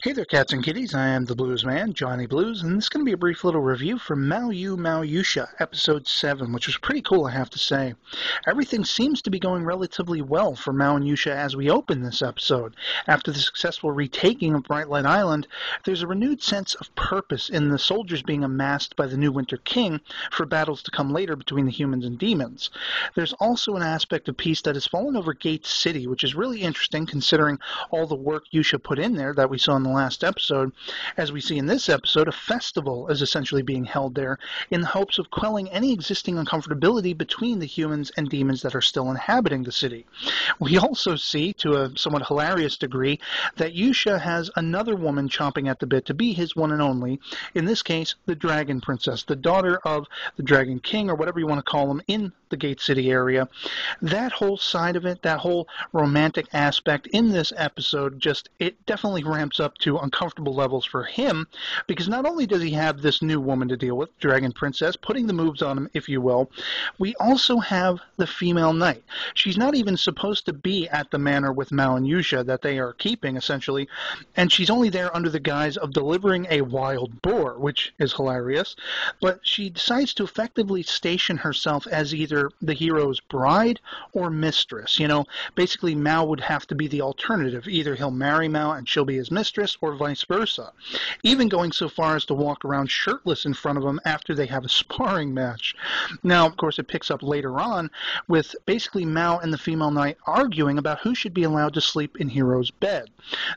Hey there, cats and kitties. I am the Blues Man, Johnny Blues, and this is going to be a brief little review for Maoyuu Maou Yuusha, Episode 7, which was pretty cool, I have to say. Everything seems to be going relatively well for Maoyuu Yuusha as we open this episode. After the successful retaking of Bright Light Island, there's a renewed sense of purpose in the soldiers being amassed by the new Winter King for battles to come later between the humans and demons. There's also an aspect of peace that has fallen over Gate City, which is really interesting considering all the work Yuusha put in there that we saw in the last episode. As we see in this episode, a festival is essentially being held there in the hopes of quelling any existing uncomfortability between the humans and demons that are still inhabiting the city. We also see, to a somewhat hilarious degree, that Yuusha has another woman chomping at the bit to be his one and only, in this case, the Dragon Princess, the daughter of the Dragon King, or whatever you want to call him, in the Gate City area. That whole side of it, that whole romantic aspect in this episode, it definitely ramps up to uncomfortable levels for him, because not only does he have this new woman to deal with, Dragon Princess, putting the moves on him, if you will, we also have the female knight. She's not even supposed to be at the manor with Maoyuu Yuusha that they are keeping, essentially, and she's only there under the guise of delivering a wild boar, which is hilarious, but she decides to effectively station herself as either the hero's bride or mistress. You know, basically Mao would have to be the alternative. Either he'll marry Mao and she'll be his mistress, or vice versa. Even going so far as to walk around shirtless in front of him after they have a sparring match. Now, of course, it picks up later on with basically Mao and the female knight arguing about who should be allowed to sleep in Hero's bed.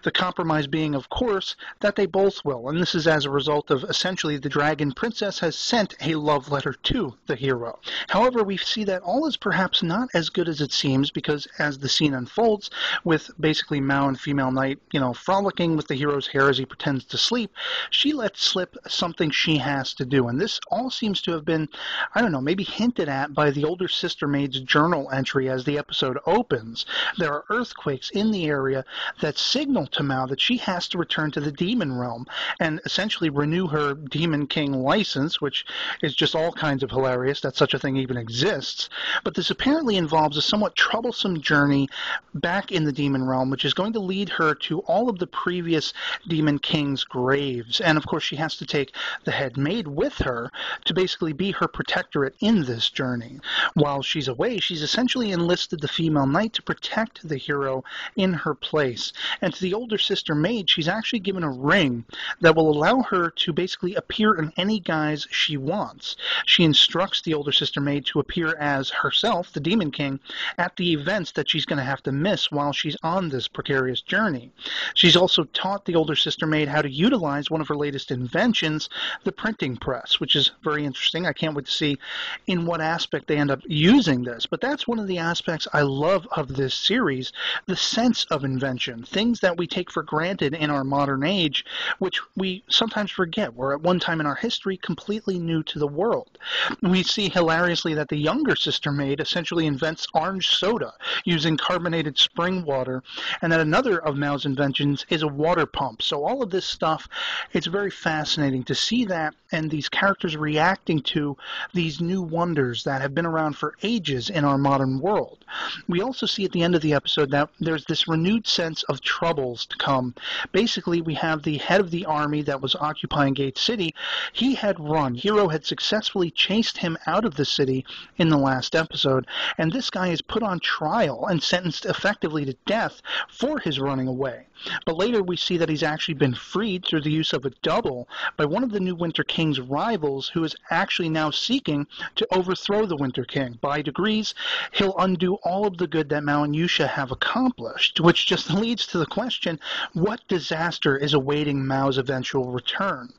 The compromise being, of course, that they both will, and this is as a result of essentially the Dragon Princess has sent a love letter to the hero. However, we see that all is perhaps not as good as it seems, because as the scene unfolds, with basically Mao and female knight, frolicking with the hero's hair as he pretends to sleep, she lets slip something she has to do. And this all seems to have been, I don't know, maybe hinted at by the older sister maid's journal entry as the episode opens. There are earthquakes in the area that signal to Mao that she has to return to the demon realm and essentially renew her Demon King license, which is just all kinds of hilarious that such a thing even exists. But this apparently involves a somewhat troublesome journey back in the demon realm, which is going to lead her to all of the previous Demon King's graves. And of course she has to take the head maid with her to basically be her protectorate in this journey. While she's away, she's essentially enlisted the female knight to protect the hero in her place. And to the older sister maid, she's actually given a ring that will allow her to basically appear in any guise she wants. She instructs the older sister maid to appear as herself, the Demon King, at the events that she's going to have to miss while she's on this precarious journey. She's also taught the older sister maid how to utilize one of her latest inventions, the printing press, which is very interesting. I can't wait to see in what aspect they end up using this. But that's one of the aspects I love of this series, the sense of invention, things that we take for granted in our modern age, which we sometimes forget were at one time in our history completely new to the world. We see hilariously that the younger sister maid essentially invents orange soda using carbonated spring water, and that another of Mao's inventions is a water pump. So all of this stuff, it's very fascinating to see that, and these characters reacting to these new wonders that have been around for ages in our modern world. We also see at the end of the episode that there's this renewed sense of troubles to come. Basically, we have the head of the army that was occupying Gate City. He had run. Hero had successfully chased him out of the city in the last episode, and this guy is put on trial and sentenced effectively to death for his running away. But later we see that he's actually been freed through the use of a double by one of the new Winter King's rivals, who is actually now seeking to overthrow the Winter King. By degrees, he'll undo all of the good that Mao and Yuusha have accomplished, which just leads to the question, what disaster is awaiting Mao's eventual return?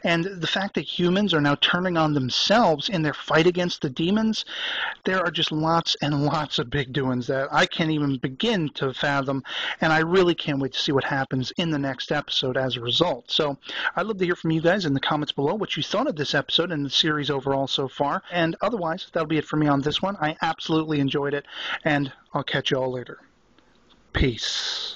And the fact that humans are now turning on themselves in their fight against the demons, there are just lots and lots of big doings that I can't even begin to fathom, and I really can't wait to see what happens in the next episode as a result. So I'd love to hear from you guys in the comments below what you thought of this episode and the series overall so far. And otherwise, that'll be it for me on this one. I absolutely enjoyed it, and I'll catch you all later. Peace.